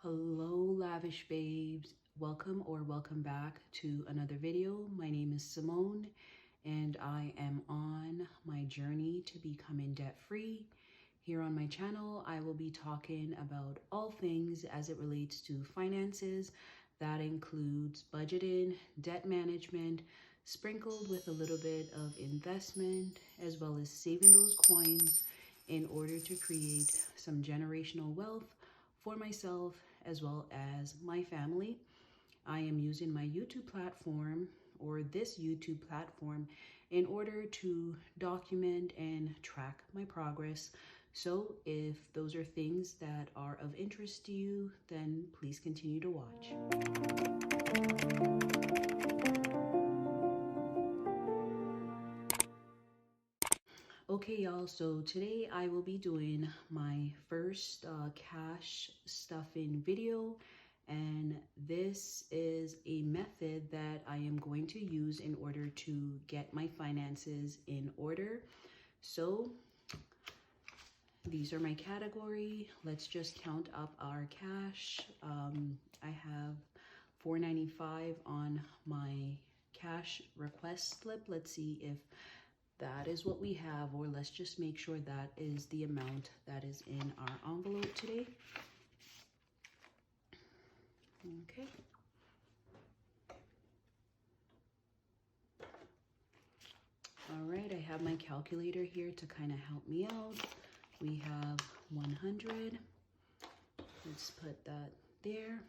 Hello, Lavish babes. Welcome back to another video. My name is Symone, and I am on my journey to becoming debt-free. Here on my channel, I will be talking about all things as it relates to finances. That includes budgeting, debt management, sprinkled with a little bit of investment, as well as saving those coins in order to create some generational wealth for myself as well as my family. I am using my YouTube platform, or this YouTube platform, in order to document and track my progress. So if those are things that are of interest to you, then please continue to watch. Okay, y'all, so today I will be doing my first cash stuffing video, and this is a method that I am going to use in order to get my finances in order. So these are my category. Let's just count up our cash. I have $4.95 on my cash request slip. Let's see if that is what we have, or let's just make sure that is the amount that is in our envelope today. Okay. All right, I have my calculator here to kind of help me out. We have 100. Let's put that there.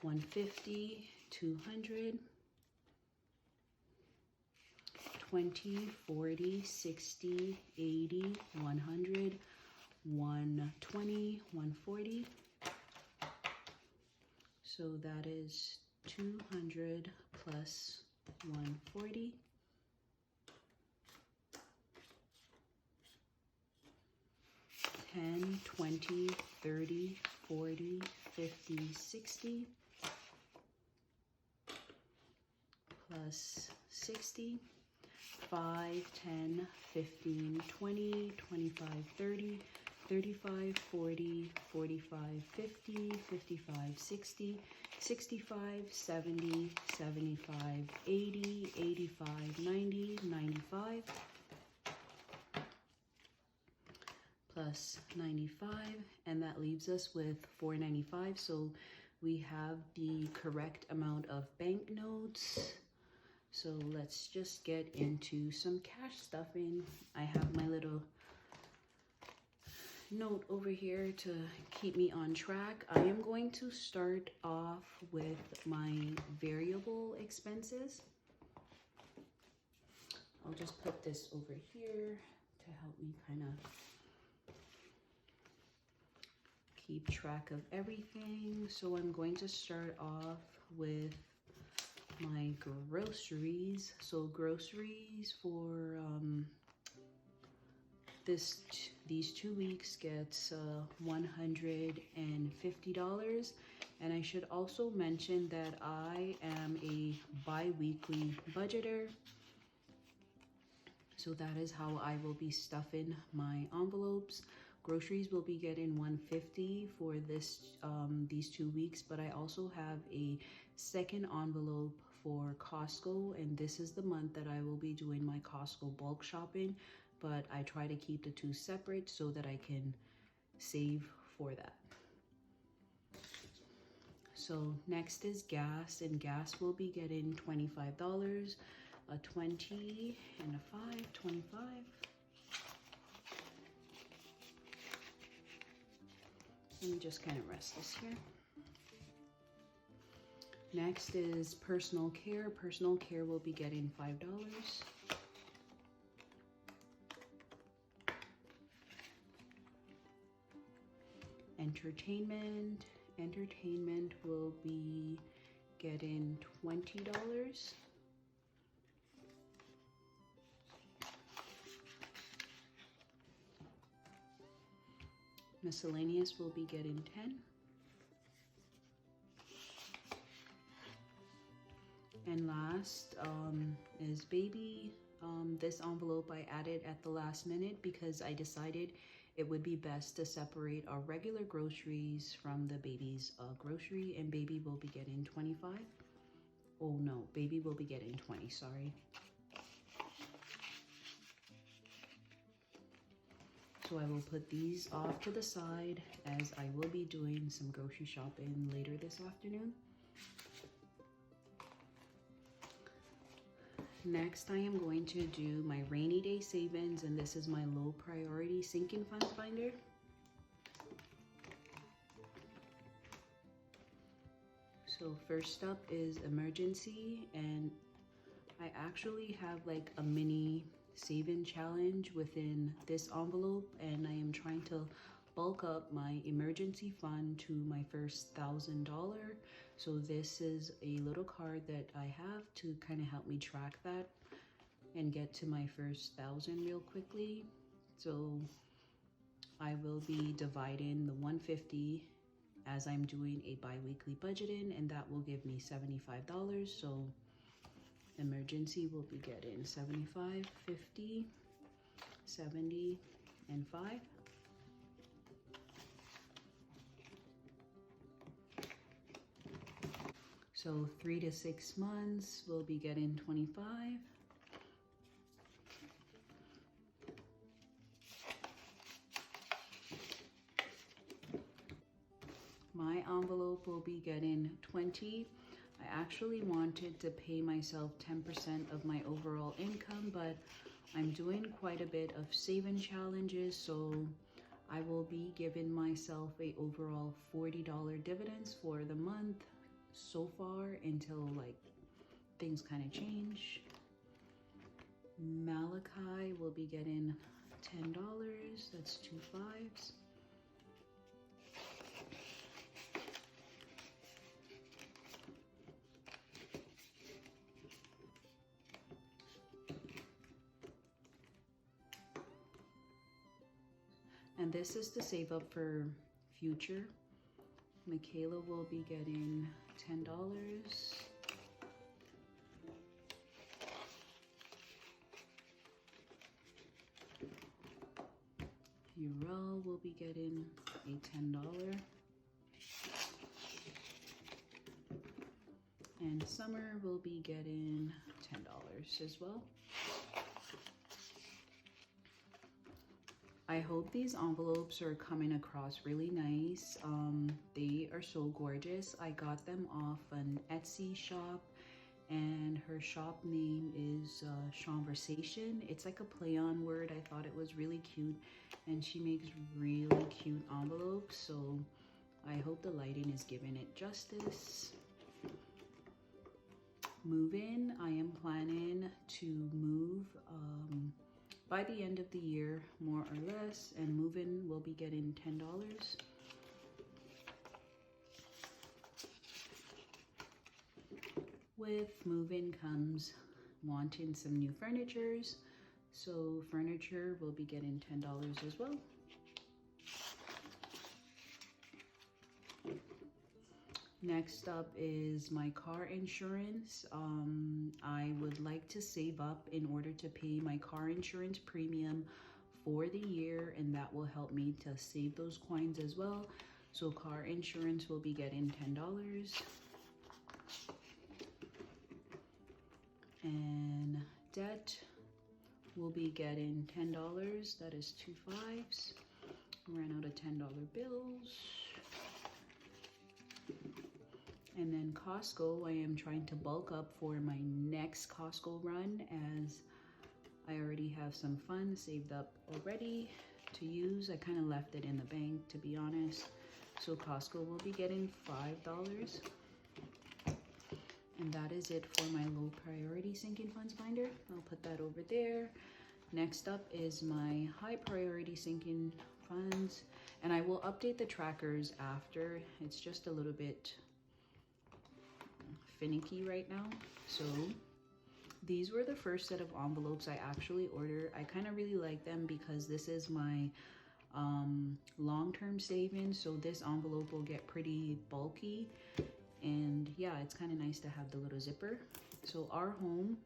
150, 200. 20, 40, 60, 80, 100, 120, 140. So that is 200 plus 140. 10, 20, 30, 40, 50, 60 plus 60. 5, 10, 15, 20, 25, 30, 35, 40, 45, 50, 55, 60, 65, 70, 75, 80, 85, 90, 95, plus 95, and that leaves us with $4.95. So we have the correct amount of banknotes. So let's just get into some cash stuffing. I have my little note over here to keep me on track. I am going to start off with my variable expenses. I'll just put this over here to help me kind of keep track of everything. So I'm going to start off with my groceries. So groceries for these 2 weeks gets $150. And I should also mention that I am a bi-weekly budgeter. So that is how I will be stuffing my envelopes. Groceries will be getting $150 for these 2 weeks, but I also have a second envelope for Costco, and this is the month that I will be doing my Costco bulk shopping, but I try to keep the two separate so that I can save for that. So next is gas, and gas will be getting $25, a 20 and a 5, 25. Let me just kind of rest this here. Next is personal care. Personal care will be getting $5. Entertainment. Entertainment will be getting $20. Miscellaneous will be getting 10. And last is baby. This envelope I added at the last minute because I decided it would be best to separate our regular groceries from the baby's grocery, and baby will be getting 25. Oh no, baby will be getting 20, sorry. So I will put these off to the side as I will be doing some grocery shopping later this afternoon. Next, I am going to do my rainy day savings, and this is my low priority sinking funds binder. So first up is emergency, and I actually have like a mini saving challenge within this envelope, and I am trying to bulk up my emergency fund to my first $1,000. So this is a little card that I have to kind of help me track that and get to my first 1,000 real quickly. So I will be dividing the 150 as I'm doing a bi-weekly budgeting, and that will give me $75. So emergency will be getting 75, 50, 70, and 5. So 3 to 6 months, we'll be getting 25. My envelope will be getting 20. I actually wanted to pay myself 10% of my overall income, but I'm doing quite a bit of saving challenges, so I will be giving myself a overall $40 dividends for the month so far until like things kind of change. Malachi will be getting $10. That's 2 5s. And this is to save up for future. Michaela will be getting $10. Urel will be getting a $10. And Summer will be getting $10 as well. I hope these envelopes are coming across really nice. They are so gorgeous. I got them off an Etsy shop, and her shop name is Conversation. It's like a play on word. I thought it was really cute, and she makes really cute envelopes, so I hope the lighting is giving it justice. Move-in, I am planning to move by the end of the year, more or less, and move-in will be getting $10. With move-in comes wanting some new furnitures, so furniture will be getting $10 as well. Next up is my car insurance. I would like to save up in order to pay my car insurance premium for the year, and that will help me to save those coins as well. So car insurance will be getting $10. And debt will be getting $10. That is 2 5s. Ran out of $10 bills. And then Costco, I am trying to bulk up for my next Costco run, as I already have some funds saved up already to use. I kind of left it in the bank, to be honest. So Costco will be getting $5. And that is it for my low priority sinking funds binder. I'll put that over there. Next up is my high priority sinking funds, and I will update the trackers after. It's just a little bit finicky right now. So these were the first set of envelopes I actually ordered. I kind of really like them because this is my long-term savings, so this envelope will get pretty bulky, and yeah, it's kind of nice to have the little zipper. So our home,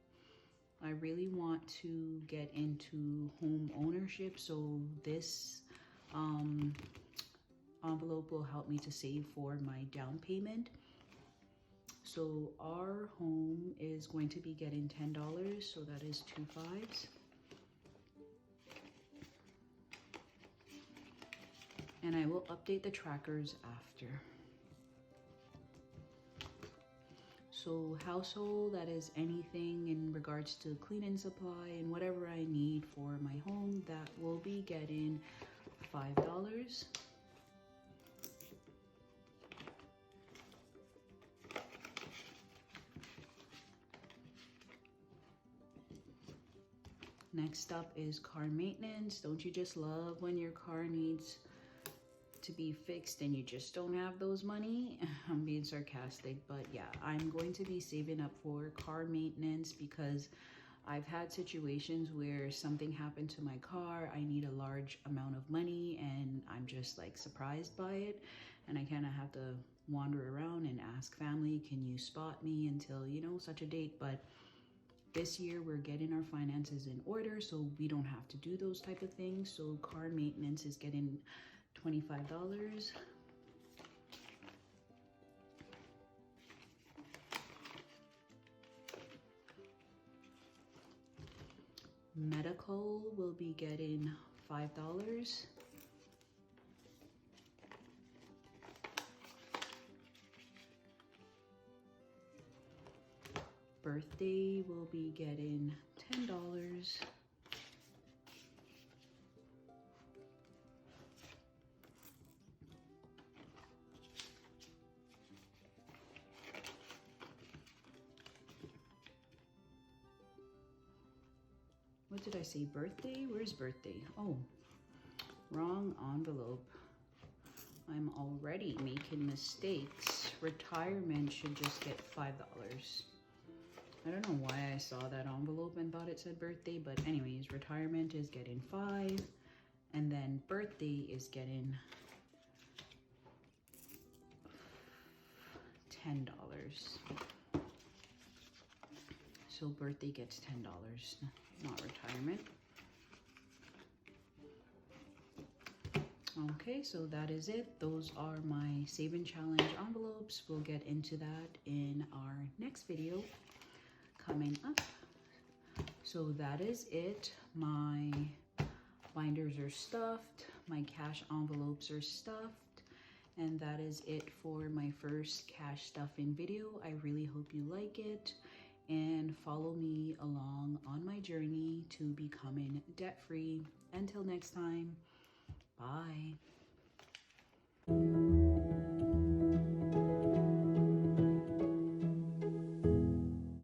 I really want to get into home ownership, so this envelope will help me to save for my down payment. So our home is going to be getting $10, so that is 2 5s. And I will update the trackers after. So household, that is anything in regards to cleaning supply and whatever I need for my home, that will be getting $5. Next up is car maintenance. Don't you just love when your car needs to be fixed and you just don't have those money? I'm being sarcastic, but yeah, I'm going to be saving up for car maintenance because I've had situations where something happened to my car. I need a large amount of money and I'm just like surprised by it. And I kind of have to wander around and ask family, can you spot me until, you know, such a date? But this year we're getting our finances in order, so we don't have to do those type of things. So car maintenance is getting $25. Medical will be getting $5. Birthday will be getting $10. What did I say? Birthday? Where's birthday? Oh, wrong envelope. I'm already making mistakes. Retirement should just get $5. I don't know why I saw that envelope and thought it said birthday, but anyways, retirement is getting 5, and then birthday is getting $10. So birthday gets $10, not retirement. Okay, so that is it. Those are my saving challenge envelopes. We'll get into that in our next video coming up. So that is it. My binders are stuffed, my cash envelopes are stuffed, and that is it for my first cash stuffing video. I really hope you like it and follow me along on my journey to becoming debt-free. Until next time, bye.